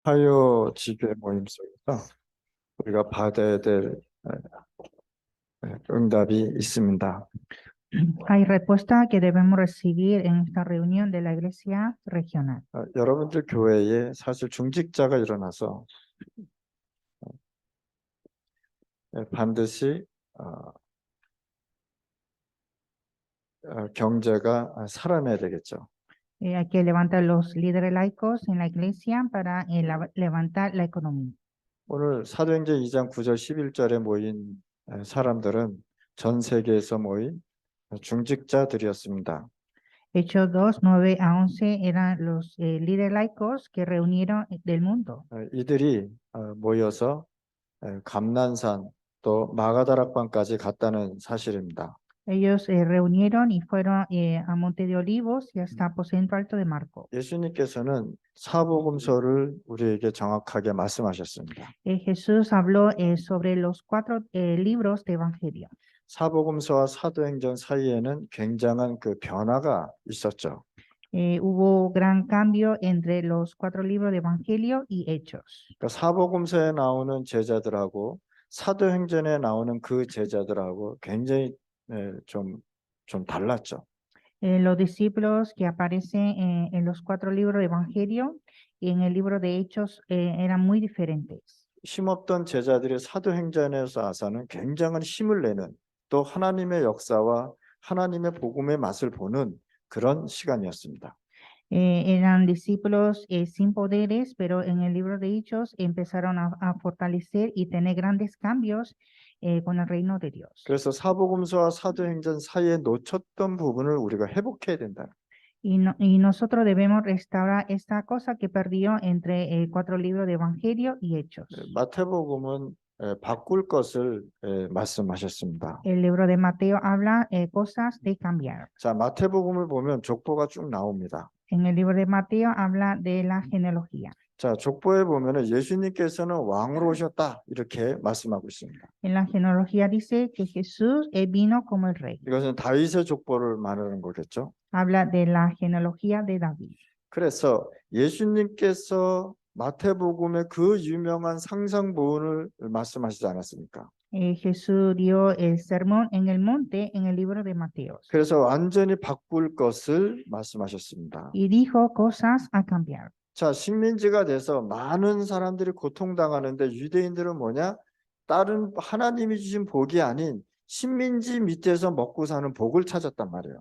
화요 지교 모임 속에서 우리가 받아야 될 응답이 있습니다. Hay respuesta que debemos recibir en esta reunión de la iglesia regional. 여러분들 교회에 사실 중직자가 일어나서 반드시 경제가 살아나야 되겠죠. Hay que levantar los líderes laicos en la iglesia para levantar la economía. 오늘 사도행전 2장 9절 11절에 모인 사람들은 전 세계에서 모인 중직자들이었습니다. Hechos 2, 9 a 11 eran los líderes laicos que reunieron del mundo. 이들이 모여서 감난산 또 마가다락방까지 갔다는 사실입니다. Ellos reunieron y fueron a Monte de Olivos y hasta Aposento Alto de Marco. 예수님께서는 사복음서를 우리에게 정확하게 말씀하셨습니다. Jesús habló sobre los 4 libros de Evangelio. 사복음서와 사도행전 사이에는 굉장한 그 변화가 있었죠. Hubo gran cambio entre los 4 libros de Evangelio y Hechos. 그러니까 사복음서에 나오는 제자들하고 사도행전에 나오는 그 제자들하고 굉장히 좀 달랐죠. Los discípulos que aparecen en los 4 libros de Evangelio y en el libro de Hechos eran muy diferentes. 힘없던 제자들이 사도행전에서 와서는 굉장한 힘을 내는 또 하나님의 역사와 하나님의 복음의 맛을 보는 그런 시간이었습니다. Eran discípulos sin poderes, pero en el libro de Hechos empezaron a fortalecer y tener grandes cambios con el reino de Dios. 그래서 사복음서와 사도행전 사이에 놓쳤던 부분을 우리가 회복해야 된다. Y nosotros debemos restaurar esta cosa que perdió entre 4 libros de Evangelio y Hechos. 마태복음은 바꿀 것을 말씀하셨습니다. El libro de Mateo habla cosas de cambiar. 자, 마태복음을 보면 족보가 쭉 나옵니다. En el libro de Mateo habla de la genealogía. 자, 족보에 보면은 예수님께서는 왕으로 오셨다 이렇게 말씀하고 있습니다. En la genealogía dice que Jesús vino como el rey. 이것은 다윗의 족보를 말하는 거겠죠. Habla de la genealogía de David. 그래서 예수님께서 마태복음의 그 유명한 상상보훈을 말씀하시지 않았습니까? Jesús dio el sermón en el monte en el libro de Mateo. 그래서 완전히 바꿀 것을 말씀하셨습니다. Y dijo cosas a cambiar. 자, 식민지가 돼서 많은 사람들이 고통당하는데 유대인들은 뭐냐? 다른 하나님이 주신 복이 아닌 식민지 밑에서 먹고 사는 복을 찾았단 말이에요.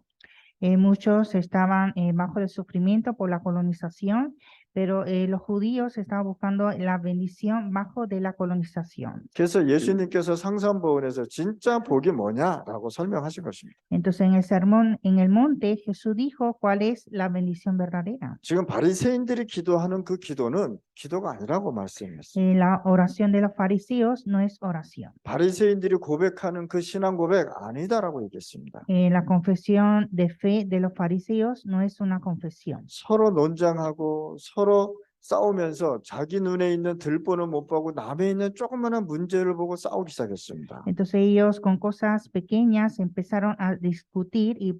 Muchos estaban bajo el sufrimiento por la colonización, pero los judíos estaban buscando la bendición bajo de la colonización. 그래서 예수님께서 상산보훈에서 진짜 복이 뭐냐라고 설명하신 것입니다. Entonces en el sermón en el monte Jesús dijo cuál es la bendición verdadera. 지금 바리새인들이 기도하는 그 기도는 기도가 아니라고 말씀했어요. La oración de los fariseos no es oración. 바리새인들이 고백하는 그 신앙 고백 아니다라고 얘기했습니다. La confesión de fe de los fariseos no es una confesión. 서로 논쟁하고 서로 싸우면서 자기 눈에 있는 들보는 못 보고 남에 있는 조그마한 문제를 보고 싸우기 시작했습니다. Entonces ellos con cosas pequeñas empezaron a discutir y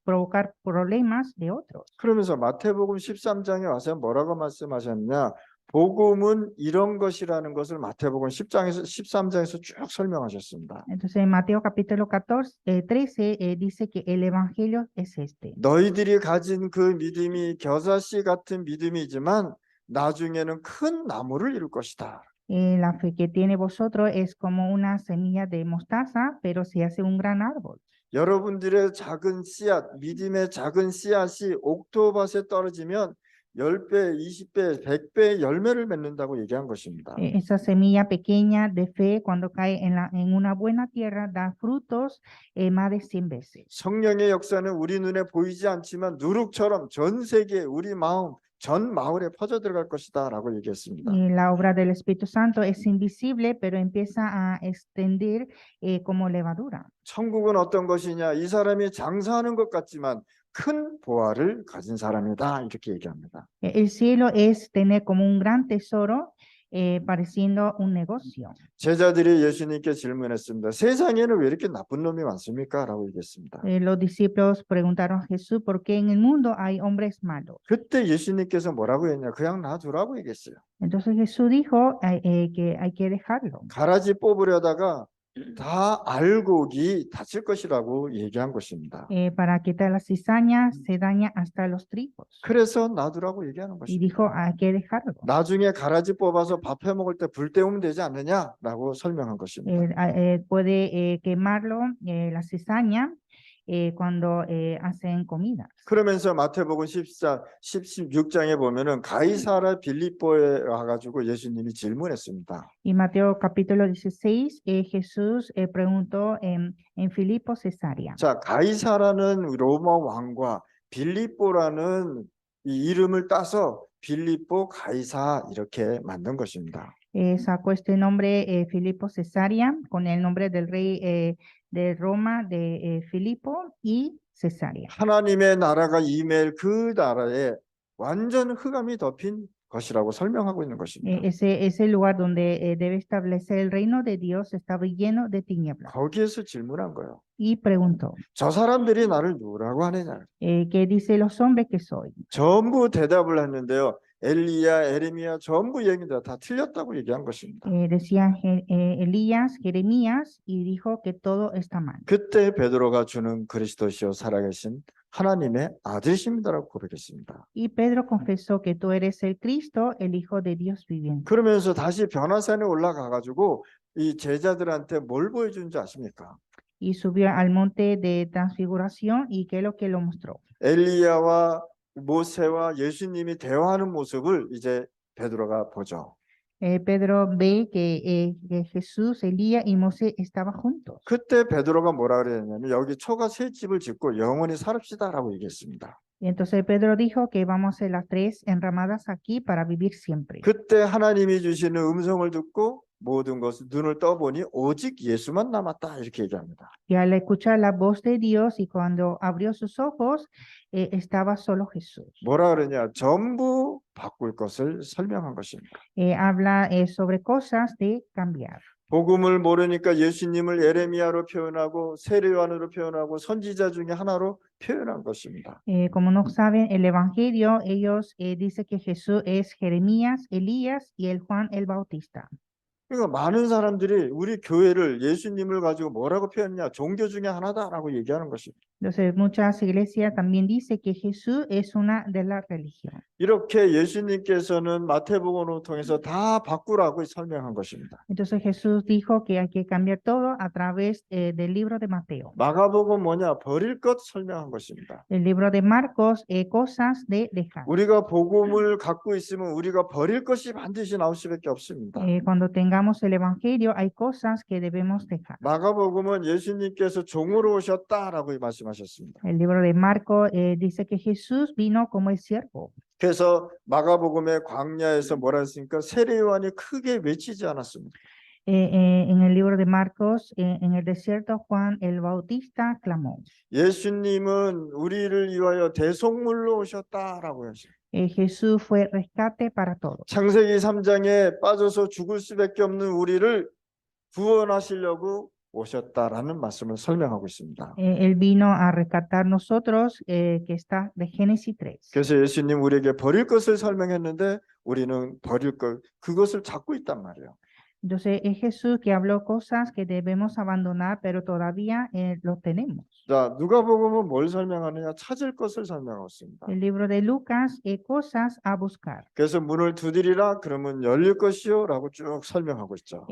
provocar problemas de otros. 그러면서 마태복음 13장에 와서 뭐라고 말씀하셨냐? 복음은 이런 것이라는 것을 마태복음 10장에서 13장에서 쭉 설명하셨습니다. Entonces en Mateo capítulo 13 dice que el evangelio es este. 너희들이 가진 그 믿음이 겨자씨 같은 믿음이지만 나중에는 큰 나무를 이룰 것이다. La fe que tiene vosotros es como una semilla de mostaza, pero se hace un gran árbol. 여러분들의 작은 씨앗, 믿음의 작은 씨앗이 옥토밭에 떨어지면 10배, 20배, 100배의 열매를 맺는다고 얘기한 것입니다. Esa semilla pequeña de fe cuando cae en una buena tierra da frutos más de 100 veces. 성령의 역사는 우리 눈에 보이지 않지만 누룩처럼 전 세계에 우리 마음, 전 마을에 퍼져 들어갈 것이다 라고 얘기했습니다. La obra del Espíritu Santo es invisible, pero empieza a extender como levadura. 천국은 어떤 것이냐? 이 사람이 장사하는 것 같지만 큰 보화를 가진 사람이다 이렇게 얘기합니다. El cielo es tener como un gran tesoro pareciendo un negocio. 제자들이 예수님께 질문했습니다. 세상에는 왜 이렇게 나쁜 놈이 많습니까? 라고 얘기했습니다. Los discípulos preguntaron a Jesús, ¿por qué en el mundo hay hombres malos? 그때 예수님께서 뭐라고 했냐? 그냥 놔두라고 얘기했어요. Entonces Jesús dijo que hay que dejarlo, 가라지 뽑으려다가 다 알곡이 다칠 것이라고 얘기한 것입니다. para quitar la cizaña se daña hasta los trigos. 그래서 놔두라고 얘기하는 Y 것입니다. dijo, hay que dejarlo. 나중에 가라지 뽑아서 밥 해 먹을 때 불 때우면 되지 않느냐라고 설명한 것입니다. Puede quemarlo, la cizaña, cuando hacen comida. 그러면서 마태복음 16장에 보면은 가이사라 빌립보에 와가지고 예수님이 질문했습니다. Y Mateo capítulo 16, Jesús preguntó en Filipo, Cesarea. 자, 가이사라는 로마 왕과 빌립보라는 이 이름을 따서 빌립보 가이사 이렇게 만든 것입니다. Sacó este nombre Filipo Cesarea con el nombre del rey de Roma de Filipo y Cesarea. 하나님의 나라가 임할 그 나라에 완전 흑암이 덮인 것이라고 설명하고 있는 것입니다. Ese lugar donde debe establecer el reino de Dios estaba lleno de tinieblas. 거기에서 질문한 거예요. Y preguntó, 저 사람들이 나를 누구라고 하느냐? ¿qué dice los hombres que soy? 전부 대답을 했는데요. 엘리야, 에레미야 전부 얘기다 다 틀렸다고 얘기한 것입니다. Decían Elías, Jeremías, y dijo que todo está mal. 그때 베드로가 주는 그리스도시요 살아계신 하나님의 아들이십니다라고 고백했습니다. Y Pedro confesó que tú eres el Cristo, el Hijo de Dios viviente. 그러면서 다시 변화산에 올라가 가지고 이 제자들한테 뭘 보여준지 아십니까? Y subió al monte de transfiguración y qué es lo que lo mostró. 엘리야와 모세와 예수님이 대화하는 모습을 이제 베드로가 보죠. Pedro ve que Jesús, Elías y Moisés estaban juntos. 그때 베드로가 뭐라 그랬냐면 여기 초가 세 집을 짓고 영원히 살읍시다라고 얘기했습니다. Y entonces Pedro dijo que vamos a hacer las tres enramadas aquí para vivir siempre. 그때 하나님이 주시는 음성을 듣고 모든 것을 눈을 떠보니 오직 예수만 남았다 이렇게 얘기합니다. Y al escuchar la voz de Dios y cuando abrió sus ojos, estaba solo Jesús. 뭐라 그러냐? 전부 바꿀 것을 설명한 것입니다. Habla sobre cosas de cambiar. 복음을 모르니까 예수님을 예레미야로 표현하고 세례요한으로 표현하고 선지자 중에 하나로 표현한 것입니다. Como no saben el evangelio, ellos dicen que Jesús es Jeremías, Elías y el Juan el Bautista. 그러니까 많은 사람들이 우리 교회를 예수님을 가지고 뭐라고 표현했냐? 종교 중에 하나다라고 얘기하는 것입니다. Entonces, muchas iglesias también dicen que Jesús es una de las religiones. 이렇게 예수님께서는 마태복음을 통해서 다 바꾸라고 설명한 것입니다. Entonces, Jesús dijo que hay que cambiar todo a través del libro de Mateo. 마가복음 뭐냐? 버릴 것 설명한 것입니다. El libro de Marcos, cosas de dejar. 우리가 복음을 갖고 있으면 우리가 버릴 것이 반드시 나올 수밖에 없습니다. Cuando tengamos el evangelio, hay cosas que debemos dejar. 마가복음은 예수님께서 종으로 오셨다라고 말씀하셨습니다. El libro de Marcos dice que Jesús vino como el siervo. 그래서 마가복음의 광야에서 뭐라 했습니까? 세례요한이 크게 외치지 않았습니다. En el libro de Marcos, en el desierto, Juan el Bautista clamó. 예수님은 우리를 위하여 대속물로 오셨다라고 하셨어요. Jesús fue rescate para todos. 창세기 3장에 빠져서 죽을 수밖에 없는 우리를 구원하시려고 오셨다라는 말씀을 설명하고 있습니다. Él vino a rescatar nosotros, que está de Génesis 3. 그래서 예수님 우리에게 버릴 것을 설명했는데 우리는 버릴 것 그것을 찾고 있단 말이에요. Entonces es Jesús que habló cosas que debemos abandonar, pero todavía lo tenemos. 자, 누가복음은 뭘 설명하느냐? 찾을 것을 설명하고 있습니다. El libro de Lucas, cosas a buscar. 그래서 문을 두드리라 그러면 열릴 것이요라고 쭉 설명하고 있죠.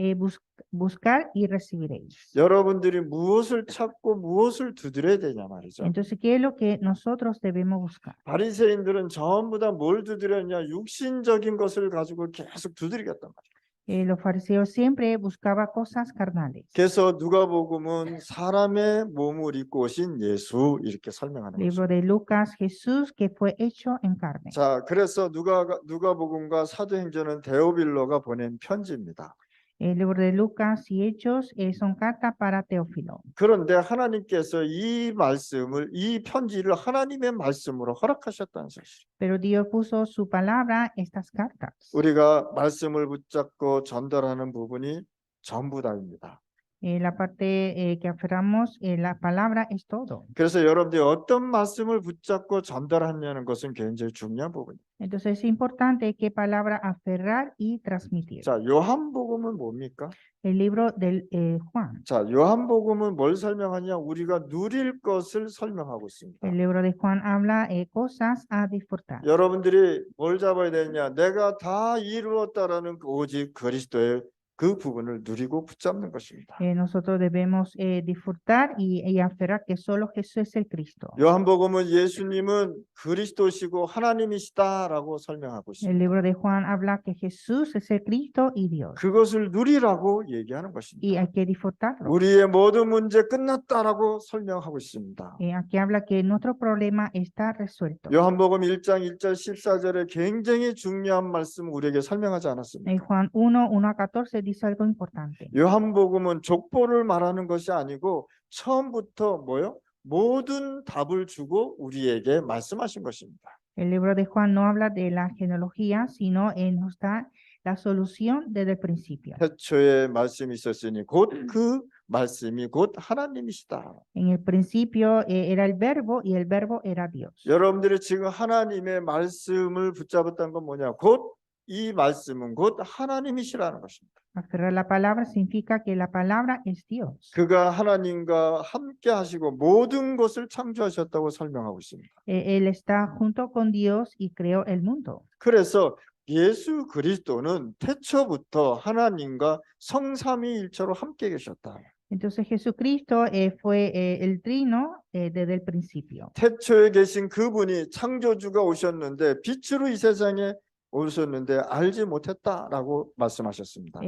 Buscar y recibiréis. 여러분들이 무엇을 찾고 무엇을 두드려야 되냐 말이죠. Entonces, ¿qué es lo que nosotros debemos buscar? 바리새인들은 전부 다 뭘 두드렸냐? 육신적인 것을 가지고 계속 두드리겠단 말이에요. Los fariseos siempre buscaban cosas carnales. 그래서 누가복음은 사람의 몸을 입고 오신 예수 이렇게 설명하는 거죠. Libro de Lucas, Jesús que fue hecho en carne. 자, 그래서 누가복음과 사도행전은 데오빌로가 보낸 편지입니다. El libro de Lucas y Hechos son cartas para Teófilo. 그런데 하나님께서 이 말씀을, 이 편지를 하나님의 말씀으로 허락하셨다는 사실. Pero Dios puso su palabra en estas cartas. 우리가 말씀을 붙잡고 전달하는 부분이 전부 다입니다. La parte que aferramos, la palabra es todo. 그래서 여러분들이 어떤 말씀을 붙잡고 전달하냐는 것은 굉장히 중요한 부분입니다. Entonces es importante qué palabra aferrar y transmitir. 자, 요한복음은 뭡니까? El libro del Juan. 자, 요한복음은 뭘 설명하냐? 우리가 누릴 것을 설명하고 있습니다. El libro de Juan habla cosas a disfrutar. 여러분들이 뭘 잡아야 되냐? 내가 다 이루었다라는 오직 그리스도의 그 부분을 누리고 붙잡는 것입니다. Nosotros debemos disfrutar y aferrar que solo Jesús es el Cristo. 요한복음은 예수님은 그리스도시고 하나님이시다라고 설명하고 El 있습니다. libro de Juan habla que Jesús es el Cristo y Dios. 그것을 누리라고 얘기하는 것입니다. Y hay que disfrutarlo. 우리의 모든 문제 끝났다라고 설명하고 있습니다. Aquí habla que nuestro problema está resuelto. 요한복음 1장 1절 14절에 굉장히 중요한 말씀 우리에게 설명하지 않았습니까? En Juan 1:1-14 dice algo importante. 요한복음은 족보를 말하는 것이 아니고 처음부터 뭐요? 모든 답을 주고 우리에게 말씀하신 것입니다. El libro de Juan no habla de la genealogía, sino nos da la solución desde el principio. 태초에 말씀이 있었으니 곧 그 말씀이 곧 하나님이시다. En el principio era el verbo y el verbo era Dios. 여러분들이 지금 하나님의 말씀을 붙잡았다는 건 뭐냐? 곧 이 말씀은 곧 하나님이시라는 것입니다. Aferrar la palabra significa que la palabra es Dios. 그가 하나님과 함께 하시고 모든 것을 창조하셨다고 설명하고 있습니다. Él está junto con Dios y creó el mundo. 그래서 예수 그리스도는 태초부터 하나님과 성삼위일체로 함께 계셨다. Entonces Jesucristo fue el trino desde el principio. 태초에 계신 그분이 창조주가 오셨는데 빛으로 이 세상에 오셨는데 알지 못했다라고 말씀하셨습니다.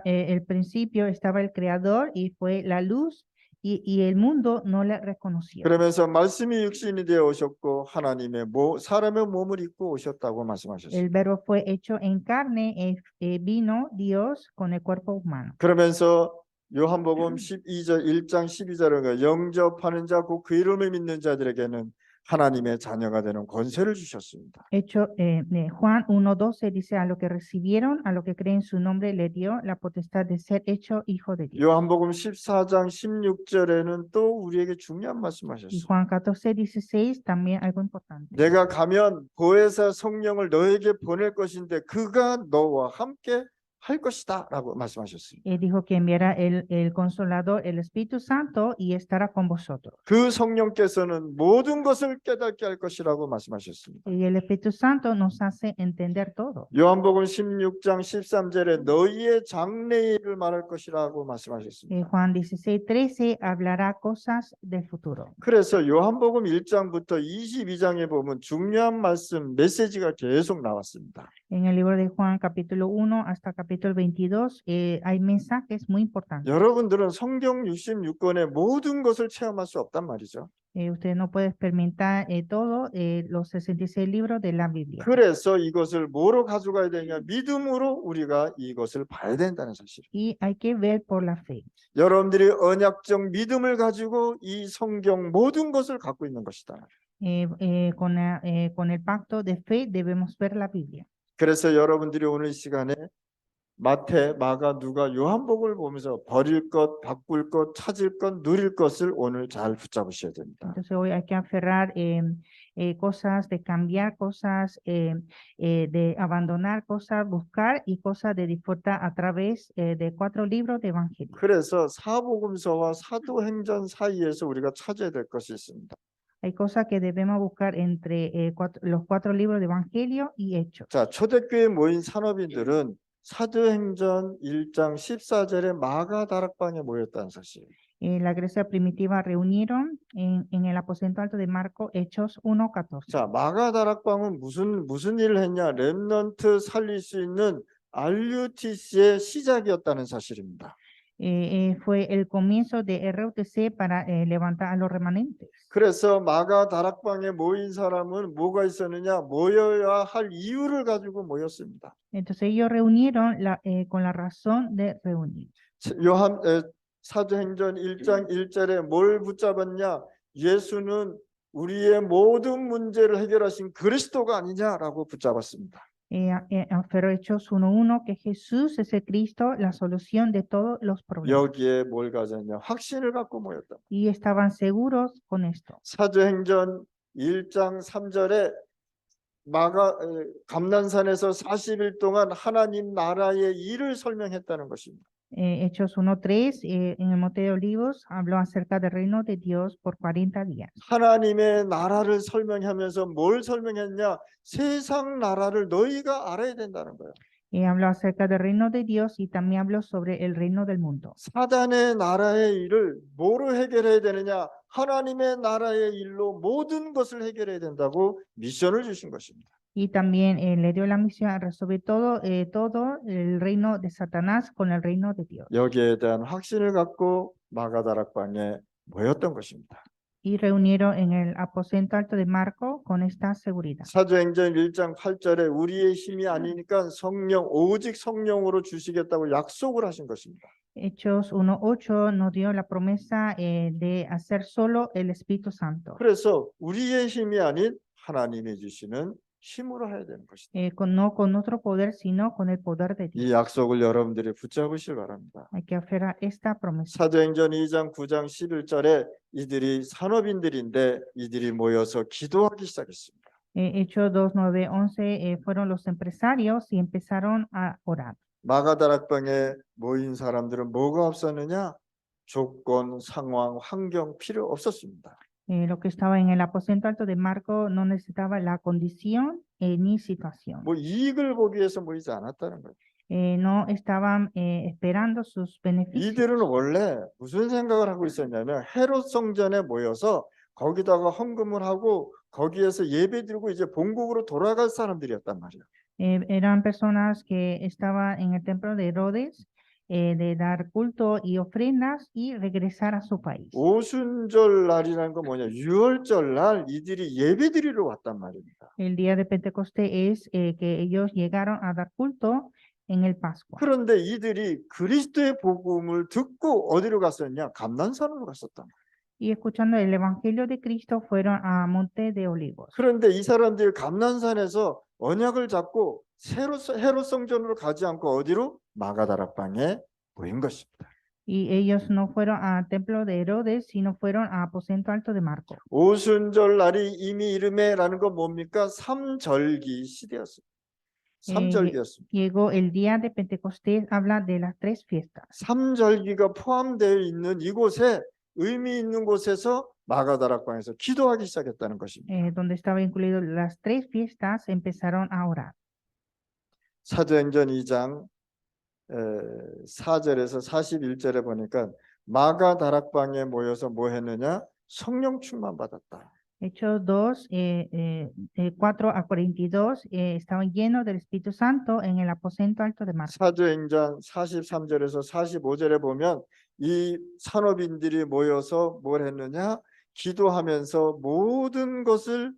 El principio estaba el creador y fue la luz y el mundo no le reconoció. 그러면서 말씀이 육신이 되어 오셨고 하나님의 사람의 몸을 입고 오셨다고 말씀하셨습니다. El verbo fue hecho en carne, vino Dios con el cuerpo humano. 그러면서 요한복음 12절 1장 12절은 영접하는 자 곧 그 이름을 믿는 자들에게는 하나님의 자녀가 되는 권세를 주셨습니다. Juan 1:12 dice a lo que recibieron, a lo que creen su nombre le dio la potestad de ser hecho hijo de Dios. 요한복음 14장 16절에는 또 우리에게 중요한 Y 말씀하셨어요. Juan 14:16 también algo importante. 내가 가면 보혜사 성령을 너에게 보낼 것인데 그가 너와 함께 할 것이다라고 말씀하셨어요. Dijo que enviara el Consolador, el Espíritu Santo, y estará con vosotros. 그 성령께서는 모든 것을 깨닫게 할 것이라고 말씀하셨습니다. Y el Espíritu Santo nos hace entender todo. 요한복음 16장 13절에 너희의 장래일을 말할 것이라고 말씀하셨습니다. Juan 16:13 hablará cosas del futuro. 그래서 요한복음 1장부터 22장에 보면 중요한 말씀, 메시지가 계속 나왔습니다. En el libro de Juan capítulo 1 hasta capítulo 22 hay mensajes muy importantes. 여러분들은 성경 66권의 모든 것을 체험할 수 없단 말이죠. Usted no puede experimentar todo los 66 libros de la Biblia. 그래서 이것을 뭐로 가져가야 되냐? 믿음으로 우리가 이것을 봐야 된다는 사실. Y hay que ver por la fe. 여러분들이 언약적 믿음을 가지고 이 성경 모든 것을 갖고 있는 것이다. Con el pacto de fe debemos ver la Biblia. 그래서 여러분들이 오늘 이 시간에 마태, 마가, 누가, 요한복음을 보면서 버릴 것, 바꿀 것, 찾을 것, 누릴 것을 오늘 잘 붙잡으셔야 됩니다. Entonces hoy hay que aferrar cosas, de cambiar cosas, de abandonar cosas, buscar y cosas de disfrutar a través de 4 libros de Evangelio. 그래서 사복음서와 사도행전 사이에서 우리가 찾아야 될 것이 있습니다. Hay cosas que debemos buscar entre los 4 libros de Evangelio y Hechos. 자, 초대교회 모인 산업인들은 사도행전 1장 14절에 마가 다락방에 모였다는 사실. La iglesia primitiva reunieron en el aposento alto de Marcos, Hechos 1:14. 자, 마가 다락방은 무슨 일을 했냐? 렘넌트 살릴 수 있는 RUTC의 시작이었다는 사실입니다. Fue el comienzo de RUTC para levantar a los remanentes. 그래서 마가 다락방에 모인 사람은 뭐가 있었느냐? 모여야 할 이유를 가지고 모였습니다. Entonces ellos reunieron con la razón de reunir. 사도행전 1장 1절에 뭘 붙잡았냐? 예수는 우리의 모든 문제를 해결하신 그리스도가 아니냐라고 붙잡았습니다. Pero Hechos 1:1 que Jesús es el Cristo, la solución de todos los problemas. 여기에 뭘 가졌냐? 확신을 갖고 모였다. Y estaban seguros con esto. 사도행전 1장 3절에 감난산에서 40일 동안 하나님 나라의 일을 설명했다는 것입니다. Hechos 1:3 en el Monte de Olivos habló acerca del reino de Dios por 40 días. 하나님의 나라를 설명하면서 뭘 설명했냐? 세상 나라를 너희가 알아야 된다는 거예요. Habló acerca del reino de Dios y también habló sobre el reino del mundo. 사단의 나라의 일을 뭐로 해결해야 되느냐? 하나님의 나라의 일로 모든 것을 해결해야 된다고 미션을 주신 것입니다. Y también le dio la misión a resolver todo el reino de Satanás con el reino de Dios. 여기에 대한 확신을 갖고 마가다락방에 모였던 것입니다. Y reunieron en el aposento alto de Marco con esta seguridad. 사도행전 1장 8절에 우리의 힘이 아니니까 오직 성령으로 주시겠다고 약속을 하신 것입니다. Hechos 1:8 nos dio la promesa de hacer solo el Espíritu Santo. 그래서 우리의 힘이 아닌 하나님이 주시는 힘으로 해야 되는 것이다. No con otro poder, sino con el poder de Dios. 이 약속을 여러분들이 붙잡으실 바랍니다. Hay que aferrar esta promesa. 사도행전 2장 9장 11절에 이들이 산업인들인데 이들이 모여서 기도하기 시작했습니다. Hechos 2, 9, 11 fueron los empresarios y empezaron a orar. 마가다락방에 모인 사람들은 뭐가 없었느냐? 조건, 상황, 환경 필요 없었습니다. Lo que estaba en el aposento alto de Marco no necesitaba la condición ni situación. 뭐 이익을 보기 위해서 모이지 않았다는 거예요. No estaban esperando sus beneficios. 이들은 원래 무슨 생각을 하고 있었냐면 헤롯 성전에 모여서 거기다가 헌금을 하고 거기에서 예배드리고 이제 본국으로 돌아갈 사람들이었단 말이에요. Eran personas que estaban en el templo de Herodes de dar culto y ofrendas y regresar a su país. 오순절 날이라는 건 뭐냐? 유월절 날 이들이 예배드리러 왔단 말입니다. El día de Pentecostés es que ellos llegaron a dar culto en el Pascua. 그런데 이들이 그리스도의 복음을 듣고 어디로 갔었냐? 감난산으로 갔었단 말이에요. Y escuchando el evangelio de Cristo fueron a Monte de Olivos. 그런데 이 사람들이 감난산에서 언약을 잡고 헤롯 성전으로 가지 않고 어디로? 마가다락방에 모인 것입니다. Y ellos no fueron al templo de Herodes, sino fueron a aposento alto de Marco. 오순절 날이 이미 이름에라는 건 뭡니까? 삼절기 시대였습니다. 삼절기였습니다. Llegó el día de Pentecostés, habla de las 3 fiestas. 삼절기가 포함되어 있는 이곳에 의미 있는 곳에서 마가다락방에서 기도하기 시작했다는 것입니다. Donde estaba incluido las 3 fiestas, empezaron a orar. 사도행전 2장 4절에서 41절에 보니까 마가다락방에 모여서 뭐 했느냐? 성령 충만 받았다. Hechos 2, 4 a 42, estaban llenos del Espíritu Santo en el aposento alto de Marco. 사도행전 43절에서 45절에 보면 이 산업인들이 모여서 뭘 했느냐? 기도하면서 모든 것을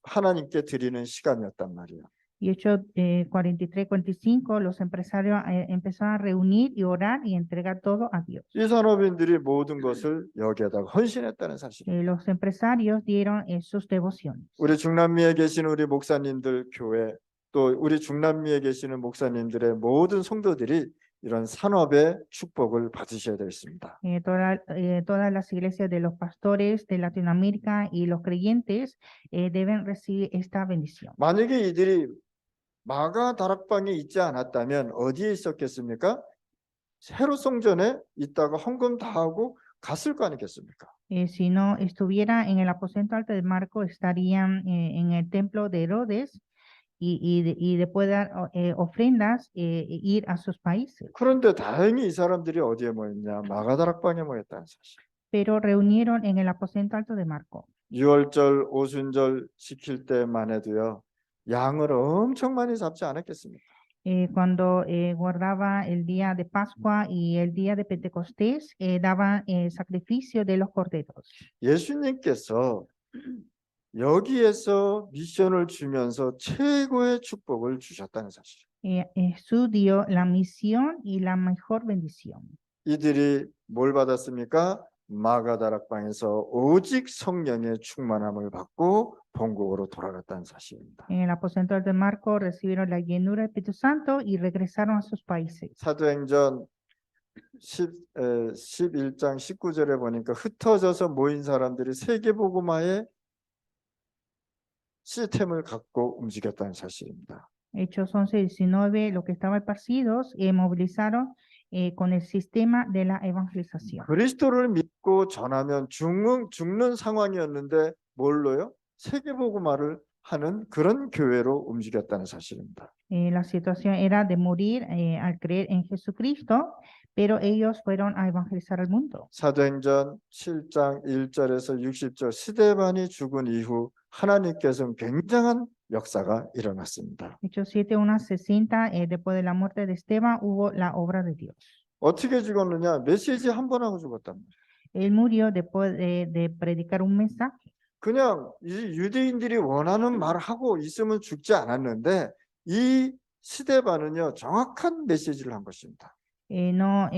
하나님께 드리는 시간이었단 말이에요. Y Hechos 43, 45, los empresarios empezaron a reunir y orar y entregar todo a Dios. 이 산업인들이 모든 것을 여기에다가 헌신했다는 사실. Los empresarios dieron sus devociones. 우리 중남미에 계시는 우리 목사님들 교회 또 우리 중남미에 계시는 목사님들의 모든 성도들이 이런 산업의 축복을 받으셔야 되겠습니다. Todas las iglesias de los pastores de Latinoamérica y los creyentes deben recibir esta bendición. 만약에 이들이 마가 다락방에 있지 않았다면 어디에 있었겠습니까? 헤롯 성전에 있다가 헌금 다 하고 갔을 거 아니겠습니까? Si no estuviera en el aposento alto de Marco, estarían en el templo de Herodes y después de dar ofrendas, ir a sus países. 그런데 다행히 이 사람들이 어디에 모였냐? 마가 다락방에 모였다는 사실. Pero reunieron en el aposento alto de Marco. 유월절, 오순절 지킬 때만 해도요. 양을 엄청 많이 잡지 않았겠습니까? Cuando guardaba el día de Pascua y el día de Pentecostés, daban sacrificio de los corderos. 예수님께서 여기에서 미션을 주면서 최고의 축복을 주셨다는 사실. Jesús dio la misión y la mejor bendición. 이들이 뭘 받았습니까? 마가다락방에서 오직 성령의 충만함을 받고 본국으로 돌아갔다는 사실입니다. En el aposento de Marco recibieron la llenura del Espíritu Santo y regresaron a sus países. 사도행전 11장 19절에 보니까 흩어져서 모인 사람들이 세계복음화의 시스템을 갖고 움직였다는 사실입니다. Hechos 11:19, los que estaban esparcidos movilizaron con el sistema de la evangelización. 그리스도를 믿고 전하면 죽는 상황이었는데 뭘로요? 세계복음화를 하는 그런 교회로 움직였다는 사실입니다. La situación era de morir al creer en Jesucristo, pero ellos fueron a evangelizar al mundo. 사도행전 7장 1절에서 60절 스데반이 죽은 이후 하나님께서는 굉장한 역사가 일어났습니다. Hechos 7:1-60, después de la muerte de Esteban, hubo la obra de Dios. 어떻게 죽었느냐? 메시지 한 번 하고 죽었단 말이에요. Él murió después de predicar un mensaje. 그냥 이 유대인들이 원하는 말을 하고 있으면 죽지 않았는데 이 스데반은요 정확한 메시지를 한 것입니다. No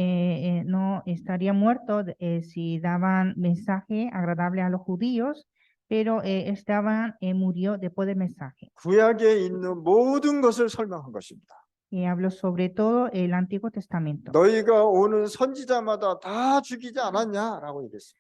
estaría muerto si daban mensaje agradable a los judíos, pero Esteban murió después del mensaje. 구약에 있는 모든 것을 설명한 것입니다. Habló sobre todo el Antiguo Testamento. 너희가 오는 선지자마다 다 죽이지 않았냐라고 얘기했어요.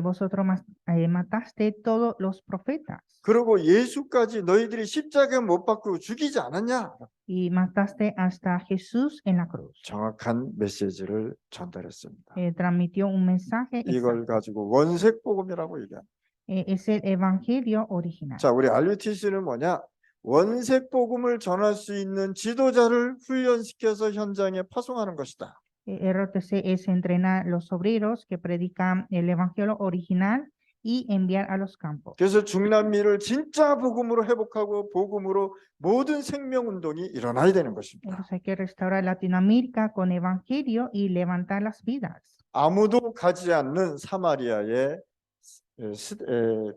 Vosotros mataste todos los profetas 그리고 예수까지 너희들이 십자가에 못 박고 죽이지 않았냐? y mataste hasta Jesús en la cruz. 정확한 메시지를 전달했습니다. Transmitió un mensaje exacto. 이걸 가지고 원색 복음이라고 얘기합니다. Es el Evangelio original. 자, 우리 RUTC는 뭐냐? 원색 복음을 전할 수 있는 지도자를 훈련시켜서 현장에 파송하는 것이다. ROTC es entrenar los obreros que predican el Evangelio original y enviar a los campos. 그래서 중남미를 진짜 복음으로 회복하고 복음으로 모든 생명 운동이 일어나야 되는 것입니다. Entonces hay que restaurar Latinoamérica con Evangelio y levantar las vidas. 아무도 가지 않는 사마리아에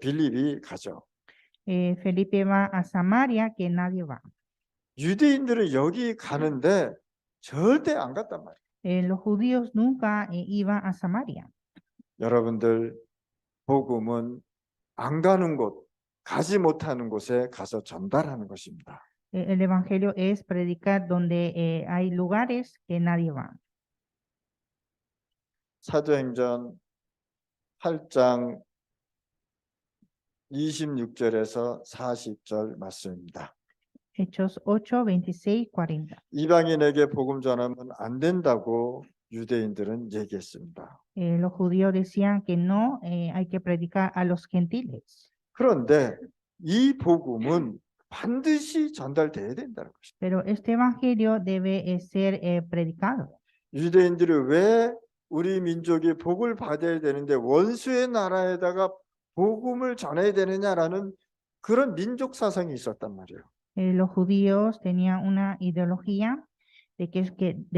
빌립이 가죠. Felipe va a Samaria que nadie va. 유대인들은 여기 가는데 절대 안 갔단 말이에요. Los judíos nunca iban a Samaria. 여러분들 복음은 안 가는 곳, 가지 못하는 곳에 가서 전달하는 것입니다. El Evangelio es predicar donde hay lugares que nadie va. 사도행전 8장 26절에서 40절 말씀입니다. Hechos 8, 26, 40. 이방인에게 복음 전하면 안 된다고 유대인들은 얘기했습니다. Los judíos decían que no hay que predicar a los gentiles. 그런데 이 복음은 반드시 전달돼야 된다는 것입니다. Pero este evangelio debe ser predicado. 유대인들이 왜 우리 민족이 복을 받아야 되는데 원수의 나라에다가 복음을 전해야 되느냐라는 그런 민족 사상이 있었단 말이에요. Los judíos tenían una ideología de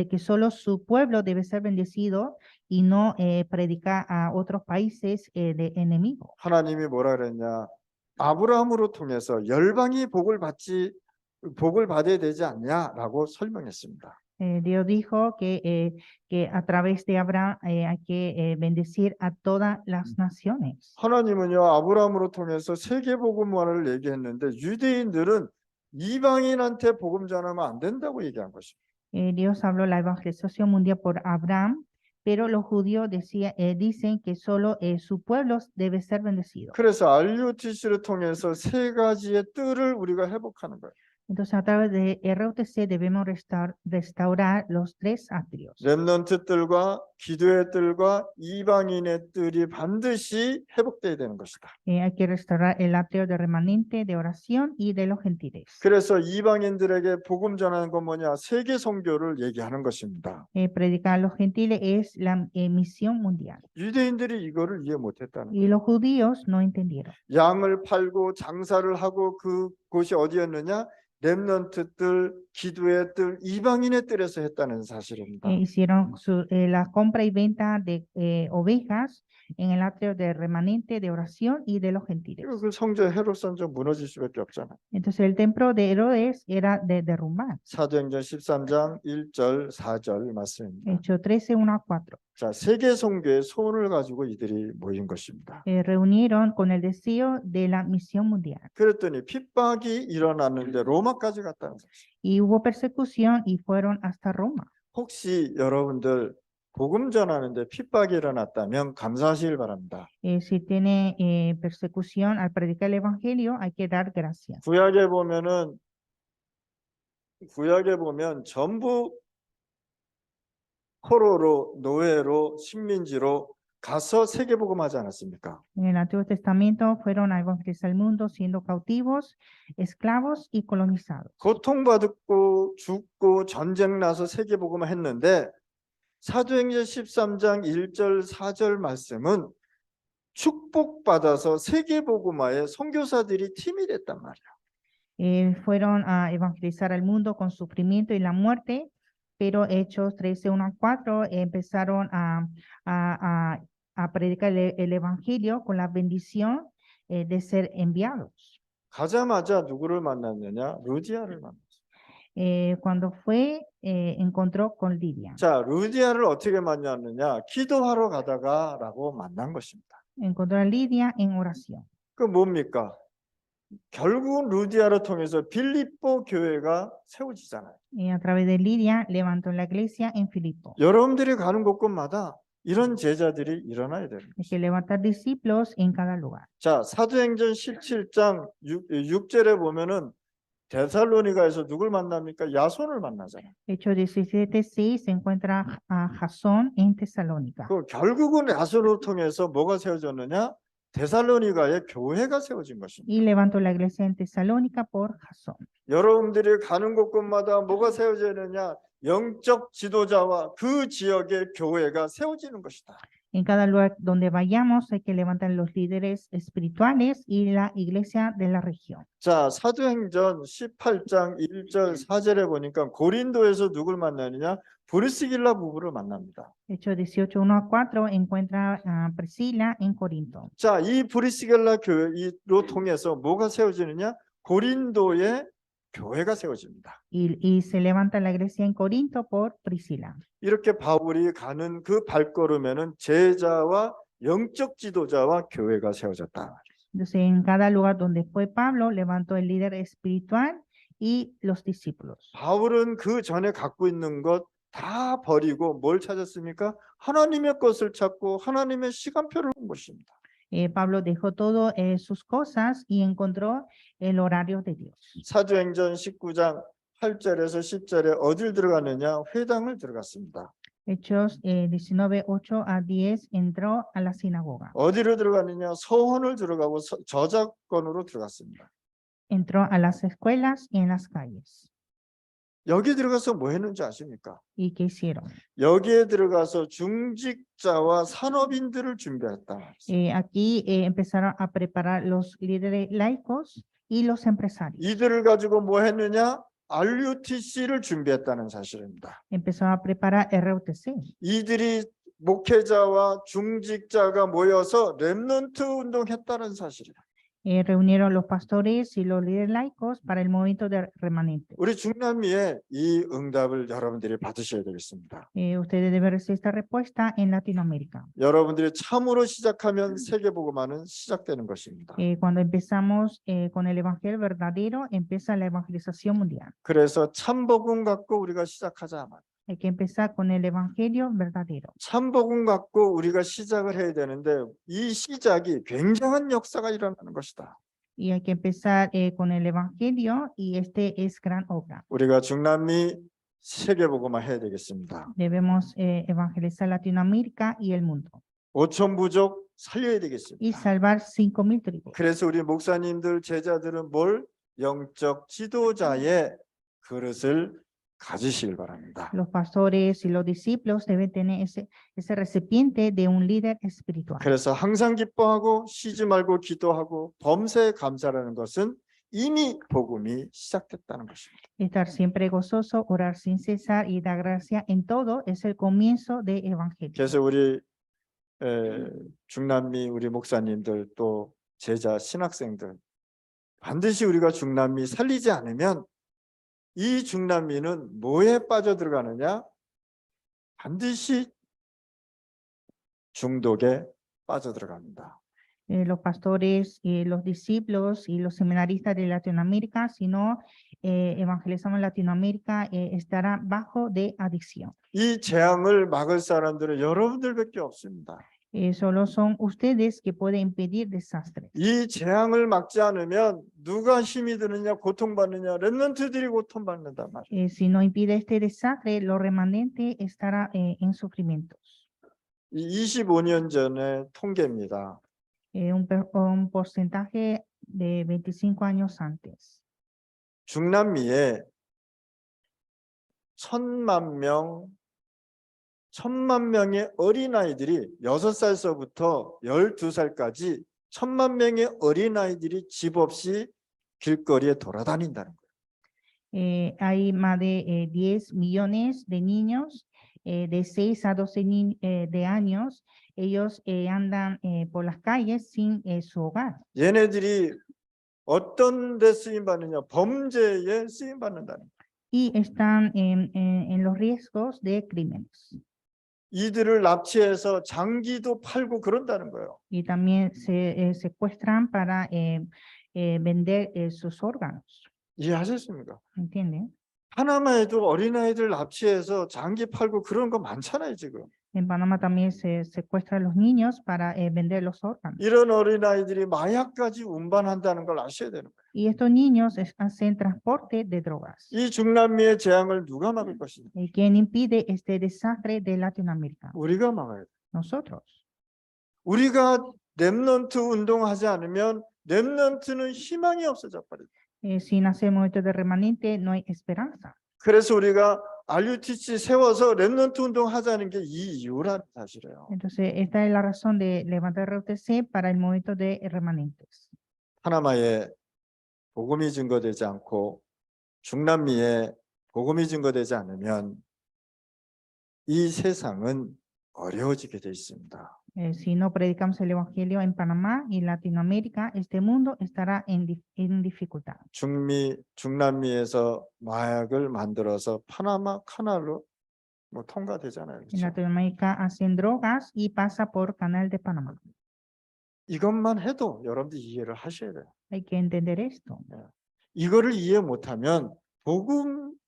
que solo su pueblo debe ser bendecido y no predicar a otros países de enemigos. 하나님이 뭐라 그랬냐? 아브라함으로 통해서 열방이 복을 받아야 되지 않냐라고 설명했습니다. Dios dijo que a través de Abraham hay que bendecir a todas las naciones. 하나님은요 아브라함으로 통해서 세계 복음화를 얘기했는데 유대인들은 이방인한테 복음 전하면 안 된다고 얘기한 것입니다. Dios habló la evangelización mundial por Abraham, pero los judíos dicen que solo su pueblo debe ser bendecido. 그래서 RUTC를 통해서 세 가지의 뜰을 우리가 회복하는 거예요. Entonces, a través de ROTC debemos restaurar los tres atrios. 렘넌트 뜰과 기도의 뜰과 이방인의 뜰이 반드시 회복돼야 되는 것이다. Hay que restaurar el atrio de remanente, de oración y de los gentiles. 그래서 이방인들에게 복음 전하는 건 뭐냐? 세계 선교를 얘기하는 것입니다. Predicar a los gentiles es la misión mundial. 유대인들이 이거를 이해 못했다는 Y los judíos no entendieron. 양을 팔고 장사를 하고 그곳이 어디였느냐? 렘넌트 뜰, 기도의 뜰, 이방인의 뜰에서 했다는 사실입니다. Hicieron la compra y venta de ovejas en el atrio de remanente de oración y de los gentiles. 그리고 그 성전 헤롯 성전 무너질 수밖에 없잖아요. Entonces el templo de Herodes era de derrumbar. 사도행전 13장 1절 4절 말씀입니다. Hechos 13, 1 a 4. 자, 세계 선교의 소원을 가지고 이들이 모인 것입니다. Reunieron con el deseo de la misión mundial. 그랬더니 핍박이 일어났는데 로마까지 갔다는 사실. Y hubo persecución y fueron hasta Roma. 혹시 여러분들 복음 전하는데 핍박이 일어났다면 감사하시길 바랍니다. Si tiene persecución al predicar el evangelio, hay que dar gracias. 구약에 보면 전부 포로로 노예로 식민지로 가서 세계복음하지 않았습니까? En el Antiguo Testamento fueron a evangelizar el mundo siendo cautivos, esclavos y colonizados. 고통받고 죽고 전쟁 나서 세계복음을 했는데 사도행전 13장 1절 4절 말씀은 축복받아서 세계복음화에 선교사들이 팀이 됐단 말이야. Fueron a evangelizar al mundo con sufrimiento y la muerte, pero Hechos 13, 1 a 4 empezaron a predicar el evangelio con la bendición de ser enviados. 가자마자 누구를 만났느냐? 루디아를 만났어요. Cuando fue, encontró con Lidia. 자, 루디아를 어떻게 만났느냐? 기도하러 가다가라고 만난 것입니다. Encontró a Lidia en oración. 그 뭡니까? 결국은 루디아를 통해서 빌립보 교회가 세워지잖아요. Y a través de Lidia levantó la iglesia en Filipo. 여러분들이 가는 곳곳마다 이런 제자들이 일어나야 됩니다. Hay que levantar discípulos en cada lugar. 자, 사도행전 17장 6절에 보면은 데살로니가에서 누굴 만납니까? 야손을 만나잖아요. Hechos 17:6 se encuentra a Jasón en Tesalónica. 그 결국은 야손을 통해서 뭐가 세워졌느냐? 데살로니가의 교회가 세워진 것입니다. Y levantó la iglesia en Tesalónica por Jasón. 여러분들이 가는 곳곳마다 뭐가 세워지느냐? 영적 지도자와 그 지역의 교회가 세워지는 것이다. En cada lugar donde vayamos hay que levantar los líderes espirituales y la iglesia de la región. 자, 사도행전 18장 1절 4절에 보니까 고린도에서 누굴 만나느냐? 브리스길라 부부를 만납니다. Hechos 18, 1 a 4 encuentra a Priscila en Corinto. 자, 이 브리스길라 교회로 통해서 뭐가 세워지느냐? 고린도의 교회가 세워집니다. Y se levanta la iglesia en Corinto por Priscila. 이렇게 바울이 가는 그 발걸음에는 제자와 영적 지도자와 교회가 세워졌다. Entonces, en cada lugar donde fue Pablo, levantó el líder espiritual y los discípulos. 바울은 그 전에 갖고 있는 것 다 버리고 뭘 찾았습니까? 하나님의 것을 찾고 하나님의 시간표를 본 것입니다. Pablo dejó todo sus cosas y encontró el horario de Dios. 사도행전 19장 8절에서 10절에 어딜 들어갔느냐? 회당을 들어갔습니다. Hechos 19, 8 a 10 entró a la sinagoga. 어디로 들어갔느냐? 서원을 들어가고 저작권으로 들어갔습니다. Entró a las escuelas y en las calles. 여기 들어가서 뭐 했는지 아십니까? ¿Y qué hicieron? 여기에 들어가서 중직자와 산업인들을 준비했다. Aquí empezaron a preparar los líderes laicos y los empresarios. 이들을 가지고 뭐 했느냐? RUTC를 준비했다는 사실입니다. Empezaron a preparar RUTC. 이들이 목회자와 중직자가 모여서 렘넌트 운동했다는 사실이에요. Reunieron los pastores y los líderes laicos para el movimiento de remanente. 우리 중남미에 이 응답을 여러분들이 받으셔야 되겠습니다. Ustedes deben recibir esta respuesta en Latinoamérica. 여러분들이 참으로 시작하면 세계복음화는 시작되는 것입니다. Cuando empezamos con el evangelio verdadero, empieza la evangelización mundial. 그래서 참복음 갖고 우리가 시작하자. Hay que empezar con el evangelio verdadero. 참복음 갖고 우리가 시작을 해야 되는데 이 시작이 굉장한 역사가 일어나는 것이다. Y hay que empezar con el evangelio y este es gran obra. 우리가 중남미 세계복음화 해야 되겠습니다. Debemos evangelizar Latinoamérica y el mundo 5천 부족 살려야 y 되겠습니다. salvar 5,000 tribus. 그래서 우리 목사님들 제자들은 뭘? 영적 지도자의 그릇을 가지시길 바랍니다. Los pastores y los discípulos deben tener ese recipiente de un líder espiritual. 그래서 항상 기뻐하고 쉬지 말고 기도하고 범사에 감사라는 것은 이미 복음이 시작됐다는 것입니다. Estar siempre gozoso, orar sin cesar y dar gracia en todo es el comienzo del evangelio. 그래서 우리 중남미 우리 목사님들 또 제자 신학생들 반드시 우리가 중남미 살리지 않으면 이 중남미는 뭐에 빠져들어가느냐? 반드시 중독에 빠져들어갑니다. Los pastores, los discípulos y los seminaristas de Latinoamérica, si no evangelizamos Latinoamérica, estará bajo de adicción. 이 재앙을 막을 사람들은 여러분들밖에 없습니다. Solo son ustedes que pueden impedir desastres. 이 재앙을 막지 않으면 누가 힘이 드느냐 고통받느냐 렘넌트들이 고통받는단 말이에요. Si no impide este desastre, los remanentes estará en sufrimientos. 이 25년 전의 통계입니다. Un porcentaje de 25 años antes. 중남미에 1,000만 명의 어린아이들이 6살서부터 12살까지 1,000만 명의 어린아이들이 집 없이 길거리에 돌아다닌다는 거예요. Hay más de 10 millones de niños de 6 a 12 de años. Ellos andan por las calles sin su hogar. 얘네들이 어떤 데 쓰임 받느냐? 범죄에 쓰임 받는다는 거예요. Y están en los riesgos de crímenes. 이들을 납치해서 장기도 팔고 그런다는 거예요. Y también se secuestran para vender sus órganos. 이해하셨습니까? ¿Entienden? 파나마에도 어린아이들 납치해서 장기 팔고 그런 거 많잖아요, 지금. En Panamá también se secuestran los niños para vender los órganos. 이런 어린아이들이 마약까지 운반한다는 걸 아셔야 되는 거예요. Y estos niños hacen transporte de drogas. 이 중남미의 재앙을 누가 막을 것이냐? ¿Y quién impide este desastre de Latinoamérica? 우리가 막아야 돼. Nosotros. 우리가 렘넌트 운동하지 않으면 렘넌트는 희망이 없어져 버려요. Sin hacer movimiento de remanente no hay esperanza. 그래서 우리가 RUTC 세워서 렘넌트 운동하자는 게 이 이유라는 사실이에요. Entonces, esta es la razón de levantar RUTC para el movimiento de remanentes. 파나마에 복음이 증거되지 않고 중남미에 복음이 증거되지 않으면 이 세상은 어려워지게 돼 있습니다. Si no predicamos el evangelio en Panamá y Latinoamérica, este mundo estará en dificultad. 중남미에서 마약을 만들어서 파나마 카날로 통과되잖아요. En 그렇죠? Latinoamérica hacen drogas y pasa por Canal de Panamá. 이것만 해도 여러분들이 이해를 하셔야 돼요. Hay que entender esto. 이거를 이해 못하면 복음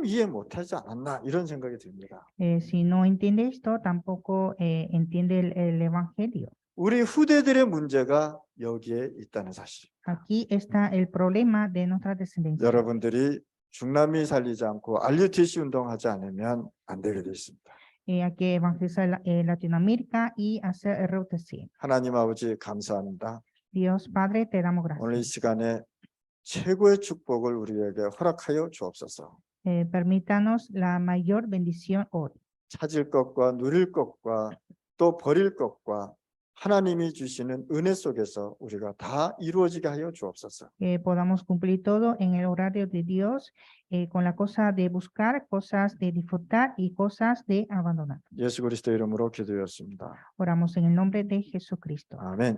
이해 못하지 않았나 이런 생각이 듭니다. Si no entiende esto, tampoco entiende el evangelio. 우리 후대들의 문제가 여기에 있다는 사실. Aquí está el problema de nuestra descendencia. 여러분들이 중남미 살리지 않고 RUTC 운동하지 않으면 안 되게 돼 있습니다. Hay que evangelizar Latinoamérica y hacer RUTC. 하나님 아버지 감사합니다. Dios Padre, te damos 오늘 이 gracias. 시간에 최고의 축복을 우리에게 허락하여 주옵소서. Permítanos la mayor bendición hoy. 찾을 것과 누릴 것과 또 버릴 것과 하나님이 주시는 은혜 속에서 우리가 다 이루어지게 하여 주옵소서. Que podamos cumplir todo en el horario de Dios, con la cosa de buscar, cosas de disfrutar y cosas de abandonar. 예수 그리스도 이름으로 기도했습니다. Oramos en el nombre de Jesucristo. 아멘.